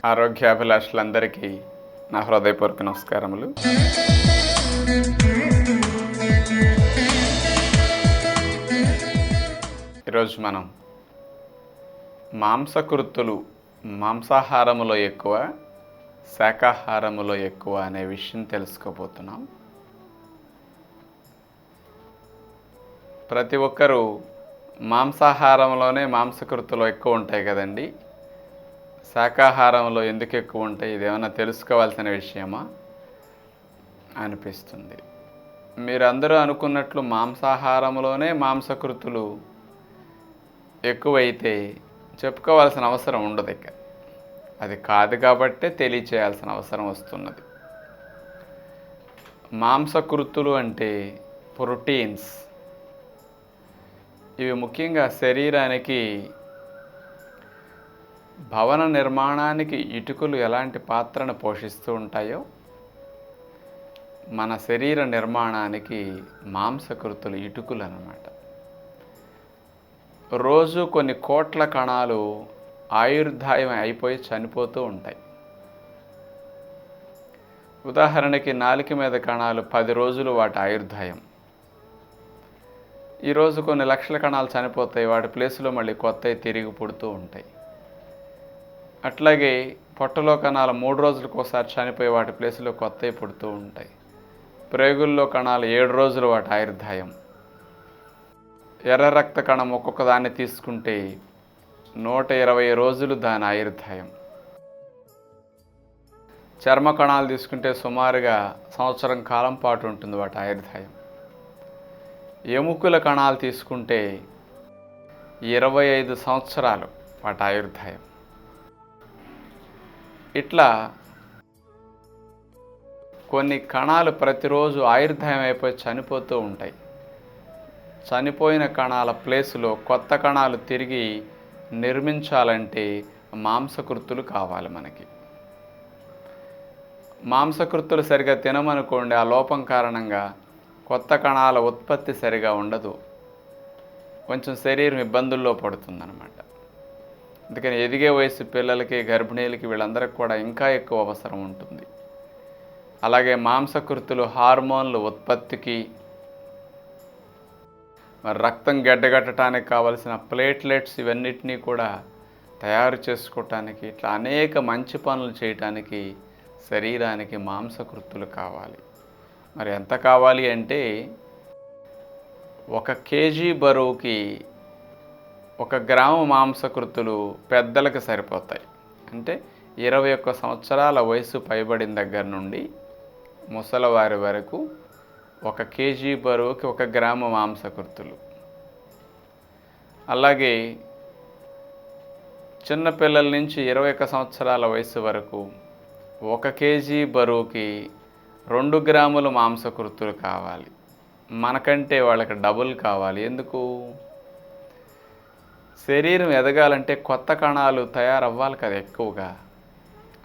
ఆరోగ్యాభిలాషులందరికీ నా హృదయపూర్వక నమస్కారములు. ఈరోజు మనం మాంసకృత్తులు మాంసాహారములో ఎక్కువ, శాకాహారములో ఎక్కువ అనే విషయం తెలుసుకోబోతున్నాం. ప్రతి ఒక్కరూ మాంసాహారంలోనే మాంసకృత్తులు ఎక్కువ ఉంటాయి కదండి. శాకాహారంలో ఎందుకు ఎక్కువ ఉంటాయి, ఇదేమన్నా తెలుసుకోవాల్సిన విషయమా అనిపిస్తుంది. మీరందరూ అనుకున్నట్లు మాంసాహారంలోనే మాంసకృతులు ఎక్కువైతే చెప్పుకోవాల్సిన అవసరం ఉండదు. ఇక అది కాదు కాబట్టే తెలియచేయాల్సిన అవసరం వస్తున్నది. మాంసకృతులు అంటే ప్రోటీన్స్. ఇవి ముఖ్యంగా శరీరానికి భవన నిర్మాణానికి ఇటుకలు ఎలాంటి పాత్రను పోషిస్తూ ఉంటాయో, మన శరీర నిర్మాణానికి మాంసకృతులు ఇటుకలు అన్నమాట. రోజు కొన్ని కోట్ల కణాలు ఆయుర్దాయం అయిపోయి చనిపోతూ ఉంటాయి. ఉదాహరణకి నాలుక మీద కణాలు 10 రోజులు వాటి ఆయుర్దాయం. ఈరోజు కొన్ని లక్షల కణాలు చనిపోతాయి, వాటి ప్లేస్లో మళ్ళీ కొత్తవి తిరిగి పుడుతూ ఉంటాయి. అట్లాగే పొట్టలో కణాలు 3 రోజులకు ఒకసారి చనిపోయి వాటి ప్లేస్లో కొత్తవి పుడుతూ ఉంటాయి. ప్రేగుల్లో కణాలు 7 రోజులు వాటి ఆయుర్దాయం. ఎర్ర రక్త కణం ఒక్కొక్క దాన్ని తీసుకుంటే 120 రోజులు దాని ఆయుర్దాయం. చర్మ కణాలు తీసుకుంటే సుమారుగా సంవత్సరం కాలం పాటు ఉంటుంది వాటి ఆయుర్దాయం. ఎముకల కణాలు తీసుకుంటే 25 సంవత్సరాలు వాటి ఆయుర్దాయం. ఇట్లా కొన్ని కణాలు ప్రతిరోజు ఆయుర్దాయం అయిపోయి చనిపోతూ ఉంటాయి. చనిపోయిన కణాల ప్లేస్లో కొత్త కణాలు తిరిగి నిర్మించాలంటే మాంసకృతులు కావాలి మనకి. మాంసకృతులు సరిగా తినమనుకోండి, ఆ లోపం కారణంగా కొత్త కణాల ఉత్పత్తి సరిగా ఉండదు, కొంచెం శరీరం ఇబ్బందుల్లో పడుతుందన్నమాట. అందుకని ఎదిగే వయసు పిల్లలకి, గర్భిణీలకి, వీళ్ళందరికీ కూడా ఇంకా ఎక్కువ అవసరం ఉంటుంది. అలాగే మాంసకృతులు హార్మోన్లు ఉత్పత్తికి, రక్తం గడ్డగట్టడానికి కావలసిన ప్లేట్లెట్స్ ఇవన్నిటినీ కూడా తయారు చేసుకోవటానికి, ఇట్లా అనేక మంచి పనులు చేయటానికి శరీరానికి మాంసకృతులు కావాలి. మరి ఎంత కావాలి అంటే 1 కేజీ బరువుకి 1 గ్రాము మాంసకృతులు పెద్దలకు సరిపోతాయి. అంటే 21 సంవత్సరాల వయసు పైబడిన దగ్గర నుండి ముసలివారి వరకు 1 కేజీ బరువుకి 1 గ్రాము మాంసకృతులు. అలాగే చిన్నపిల్లల నుంచి 21 సంవత్సరాల వయసు వరకు 1 కేజీ బరువుకి 2 గ్రాముల మాంసకృతులు కావాలి. మనకంటే వాళ్ళకి డబుల్ కావాలి. ఎందుకు? శరీరం ఎదగాలంటే కొత్త కణాలు తయారవ్వాలి కదా ఎక్కువగా.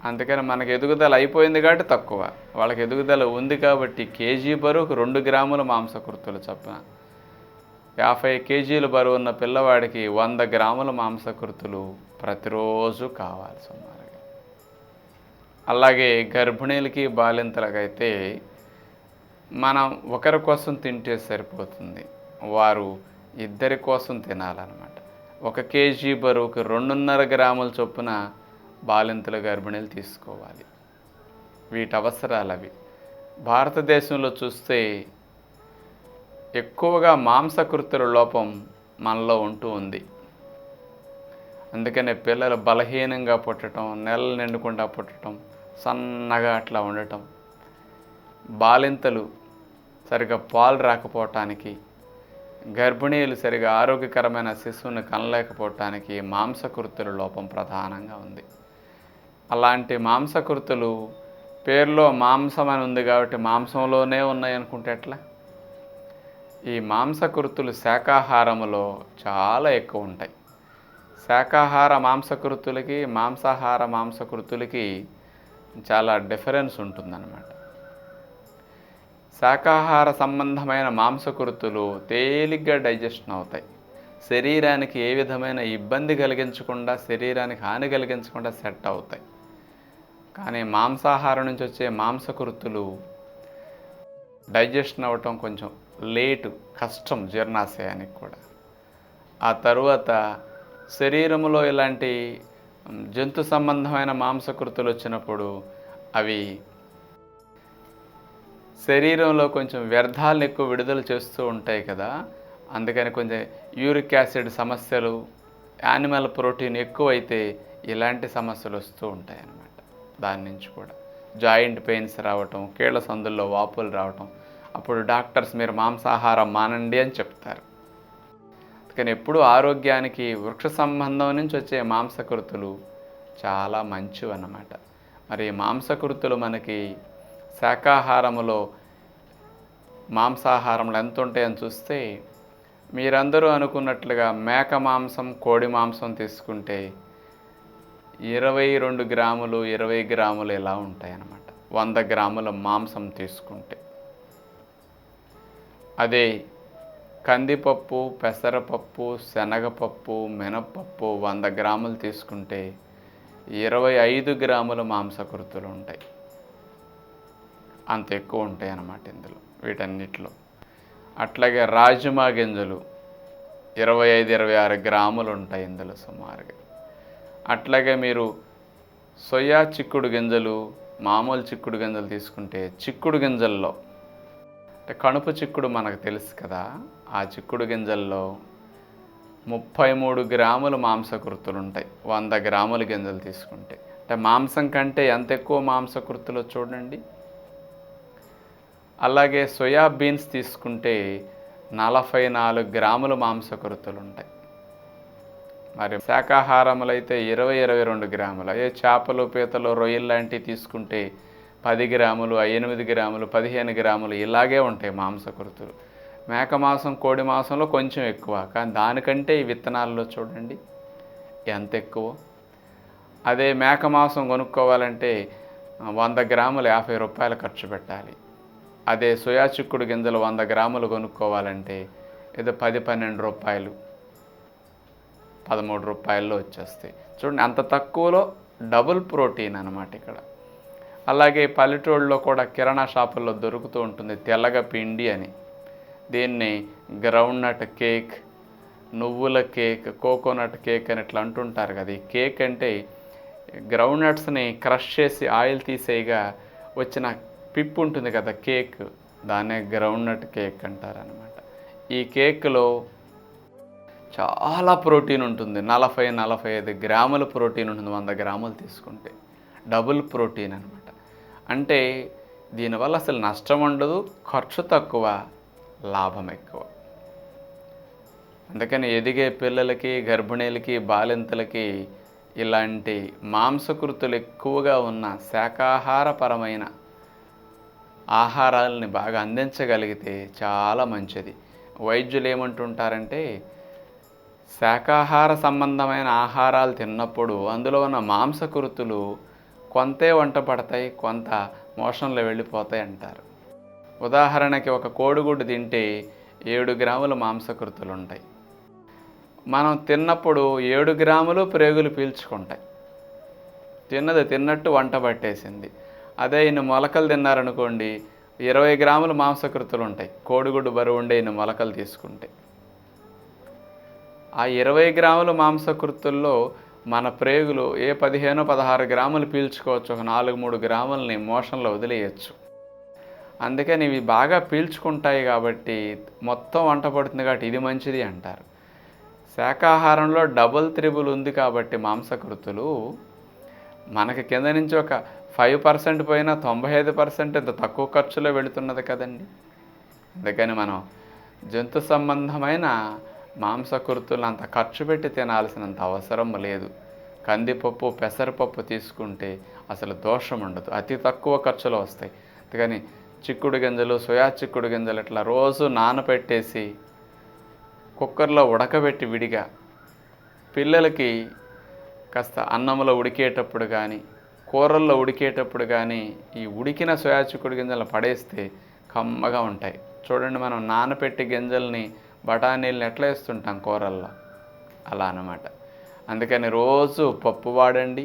అందుకని మనకు ఎదుగుదల అయిపోయింది కాబట్టి తక్కువ, వాళ్ళకి ఎదుగుదల ఉంది కాబట్టి కేజీ బరువుకు 2 గ్రాముల మాంసకృతులు చొప్పున 50 కేజీల బరువు ఉన్న పిల్లవాడికి 100 గ్రాముల మాంసకృతులు ప్రతిరోజు కావాలి సుమారుగా. అలాగే గర్భిణీలకి, బాలింతలకైతే మనం ఒకరి కోసం తింటే సరిపోతుంది, వారు ఇద్దరి కోసం తినాలన్నమాట. 1 కేజీ బరువుకి 2.5 గ్రాముల చొప్పున బాలింతలు, గర్భిణీలు తీసుకోవాలి. వీటి అవసరాలు అవి. భారతదేశంలో చూస్తే ఎక్కువగా మాంసకృతుల లోపం మనలో ఉంటూ ఉంది. అందుకనే పిల్లలు బలహీనంగా పుట్టడం, నెలలు నిండకుండా పుట్టడం, సన్నగా అట్లా ఉండటం, బాలింతలు సరిగా పాలు రాకపోవటానికి, గర్భిణీలు సరిగా ఆరోగ్యకరమైన శిశువుని కనలేకపోవటానికి మాంసకృతుల లోపం ప్రధానంగా ఉంది. అలాంటి మాంసకృతులు పేరులో మాంసం అని ఉంది కాబట్టి మాంసంలోనే ఉన్నాయి అనుకుంటే ఎట్లా? ఈ మాంసకృతులు శాకాహారములో చాలా ఎక్కువ ఉంటాయి. శాకాహార మాంసకృతులకి, మాంసాహార మాంసకృతులకి చాలా డిఫరెన్స్ ఉంటుందన్నమాట. శాకాహార సంబంధమైన మాంసకృతులు తేలిగ్గా డైజెషన్ అవుతాయి. శరీరానికి ఏ విధమైన ఇబ్బంది కలిగించకుండా, శరీరానికి హాని కలిగించకుండా సెట్ అవుతాయి. కానీ మాంసాహారం నుంచి వచ్చే మాంసకృతులు డైజెషన్ అవ్వటం కొంచెం లేటు, కష్టం జీర్ణాశయానికి కూడా. ఆ తరువాత శరీరంలో ఇలాంటి జంతు సంబంధమైన మాంసకృతులు వచ్చినప్పుడు అవి శరీరంలో కొంచెం వ్యర్థాలను ఎక్కువ విడుదల చేస్తూ ఉంటాయి కదా. అందుకని కొంచెం యూరిక్ యాసిడ్ సమస్యలు, యానిమల్ ప్రోటీన్ ఎక్కువైతే ఇలాంటి సమస్యలు వస్తూ ఉంటాయి అన్నమాట. దాని నుంచి కూడా జాయింట్ పెయిన్స్ రావటం, కీళ్ళ సందుల్లో వాపులు రావటం, అప్పుడు డాక్టర్స్ మీరు మాంసాహారం మానండి అని చెప్తారు. కానీ ఎప్పుడూ ఆరోగ్యానికి వృక్ష సంబంధం నుంచి వచ్చే మాంసకృతులు చాలా మంచివి అన్నమాట. మరి మాంసకృతులు మనకి శాకాహారములో, మాంసాహారంలో ఎంత ఉంటాయని చూస్తే, మీరందరూ అనుకున్నట్లుగా మేక మాంసం, కోడి మాంసం తీసుకుంటే 22 గ్రాములు, 20 గ్రాములు ఇలా ఉంటాయన్నమాట 100 గ్రాముల మాంసం తీసుకుంటే. అదే కందిపప్పు, పెసరపప్పు, శనగపప్పు, మినప్పప్పు 100 గ్రాములు తీసుకుంటే 25 గ్రాముల మాంసకృతులు ఉంటాయి. అంత ఎక్కువ ఉంటాయి అన్నమాట ఇందులో, వీటన్నిటిలో. అట్లాగే రాజ్మా గింజలు 25-26 గ్రాములు ఉంటాయి ఇందులో సుమారుగా. అట్లాగే మీరు సోయా చిక్కుడు గింజలు, మామూలు చిక్కుడు గింజలు తీసుకుంటే, చిక్కుడు గింజల్లో అంటే కణుపు చిక్కుడు మనకు తెలుసు కదా, ఆ చిక్కుడు గింజల్లో 33 గ్రాముల మాంసకృతులు ఉంటాయి 100 గ్రాముల గింజలు తీసుకుంటే. అంటే మాంసం కంటే ఎంత ఎక్కువ మాంసకృతులు చూడండి. అలాగే సోయా బీన్స్ తీసుకుంటే 44 గ్రాముల మాంసకృతులు ఉంటాయి. మరి శాకాహారములు అయితే 20-22 గ్రాములు. అదే చేపలు, పీతలు, రొయ్యలు లాంటివి తీసుకుంటే 10 గ్రాములు, 8 గ్రాములు, 15 గ్రాములు ఇలాగే ఉంటాయి మాంసకృతులు. మేక మాంసం, కోడి మాంసంలో కొంచెం ఎక్కువ, కానీ దానికంటే ఈ విత్తనాల్లో చూడండి ఎంత ఎక్కువ. అదే మేక మాంసం కొనుక్కోవాలంటే 100 గ్రాములు 50 రూపాయలు ఖర్చు పెట్టాలి. అదే సోయా చిక్కుడు గింజలు 100 గ్రాములు కొనుక్కోవాలంటే ఏదో 10-12 రూపాయలు, 13 రూపాయల్లో వచ్చేస్తాయి. చూడండి అంత తక్కువలో డబుల్ ప్రోటీన్ అన్నమాట ఇక్కడ. అలాగే పల్లెటూళ్ళలో కూడా కిరాణా షాపుల్లో దొరుకుతూ ఉంటుంది తెల్లగ పిండి అని. దీన్ని గ్రౌండ్ నట్ కేక్, నువ్వుల కేక్, కోకోనట్ కేక్ అని ఇట్లా అంటుంటారు కదా. ఈ కేక్ అంటే గ్రౌండ్ నట్స్ని క్రష్ చేసి ఆయిల్ తీసేయగా వచ్చిన పిప్పు ఉంటుంది కదా కేక్, దాన్నే గ్రౌండ్ నట్ కేక్ అంటారనమాట. ఈ కేక్లో చాలా ప్రోటీన్ ఉంటుంది. 40-45 గ్రాముల ప్రోటీన్ ఉంటుంది 100 గ్రాములు తీసుకుంటే. డబుల్ ప్రోటీన్ అనమాట. అంటే దీనివల్ల అసలు నష్టం ఉండదు, ఖర్చు తక్కువ, లాభం ఎక్కువ. అందుకని ఎదిగే పిల్లలకి, గర్భిణీలకి, బాలింతలకి ఇలాంటి మాంసకృతులు ఎక్కువగా ఉన్న శాకాహారపరమైన ఆహారాలని బాగా అందించగలిగితే చాలా మంచిది. వైద్యులు ఏమంటుంటారంటే, శాకాహార సంబంధమైన ఆహారాలు తిన్నప్పుడు అందులో ఉన్న మాంసకృతులు కొంతే వంట పడతాయి, కొంత మోషన్లో వెళ్ళిపోతాయి అంటారు. ఉదాహరణకి ఒక కోడిగుడ్డు తింటే 7 గ్రాముల మాంసకృతులు ఉంటాయి. మనం తిన్నప్పుడు 7 గ్రాములు ప్రేగులు పీల్చుకుంటాయి. తిన్నది తిన్నట్టు వంట పట్టేసింది. అదే ఇన్ని మొలకలు తిన్నారనుకోండి 20 గ్రాముల మాంసకృతులు ఉంటాయి. కోడిగుడ్డు బరువు ఉండే ఇన్ని మొలకలు తీసుకుంటే ఆ 20 గ్రాముల మాంసకృతుల్లో మన ప్రేగులు 15-16 గ్రాములు పీల్చుకోవచ్చు. ఒక 4-3 గ్రాములని మోషన్లో వదిలేయచ్చు. అందుకని ఇవి బాగా పీల్చుకుంటాయి కాబట్టి మొత్తం వంట పడుతుంది కాబట్టి ఇది మంచిది అంటారు. శాకాహారంలో డబుల్ త్రిబుల్ ఉంది కాబట్టి మాంసకృతులు మనకి కింద నుంచి ఒక 5% పోయినా 95% ఇంత తక్కువ ఖర్చులో వెళుతున్నది కదండి. అందుకని మనం జంతు సంబంధమైన మాంసకృతులు అంత ఖర్చు పెట్టి తినాల్సినంత అవసరం లేదు. కందిపప్పు, పెసరపప్పు తీసుకుంటే అసలు దోషం ఉండదు, అతి తక్కువ ఖర్చులో వస్తాయి. అందుకని చిక్కుడు గింజలు, సోయా చిక్కుడు గింజలు ఇట్లా రోజు నానబెట్టేసి కుక్కర్లో ఉడకబెట్టి విడిగా పిల్లలకి కాస్త అన్నంలో ఉడికేటప్పుడు కానీ, కూరల్లో ఉడికేటప్పుడు కానీ ఈ ఉడికిన సోయా చిక్కుడు గింజలను పడేస్తే కమ్మగా ఉంటాయి. చూడండి, మనం నానపెట్టి గింజల్ని బఠానీలను ఎట్లా వేస్తుంటాం కూరల్లో, అలా అన్నమాట. అందుకని రోజు పప్పు వాడండి,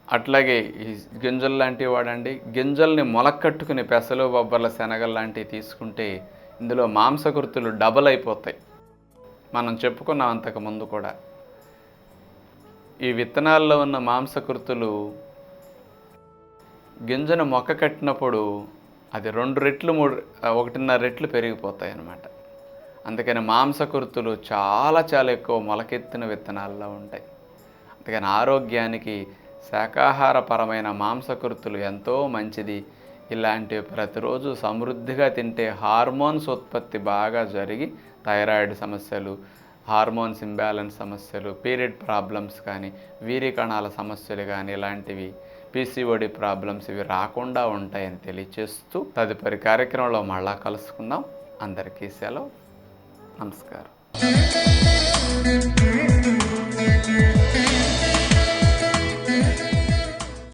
అట్లాగే ఈ గింజలు లాంటివి వాడండి. గింజల్ని మొలకట్టుకుని పెసలు, బొబ్బర్ల, శనగలు లాంటివి తీసుకుంటే ఇందులో మాంసకృతులు డబల్ అయిపోతాయి. మనం చెప్పుకున్నాం అంతకు ముందు కూడా. ఈ విత్తనాల్లో ఉన్న మాంసకృతులు గింజను మొక్క కట్టినప్పుడు అది 2 రెట్లు 1.5 రెట్లు పెరిగిపోతాయి అన్నమాట. అందుకని మాంసకృతులు చాలా చాలా ఎక్కువ మొలకెత్తిన విత్తనాల్లో ఉంటాయి. అందుకని ఆరోగ్యానికి శాకాహారపరమైన మాంసకృతులు ఎంతో మంచిది. ఇలాంటివి ప్రతిరోజు సమృద్ధిగా తింటే హార్మోన్స్ ఉత్పత్తి బాగా జరిగి థైరాయిడ్ సమస్యలు, హార్మోన్స్ ఇంబ్యాలెన్స్ సమస్యలు, పీరియడ్ ప్రాబ్లమ్స్ కానీ, వీర్య కణాల సమస్యలు కానీ, ఇలాంటివి పీసీఓడి ప్రాబ్లమ్స్ ఇవి రాకుండా ఉంటాయని తెలియచేస్తూ తదుపరి కార్యక్రమంలో మళ్ళా కలుసుకుందాం. అందరికీ సెలవు. నమస్కారం.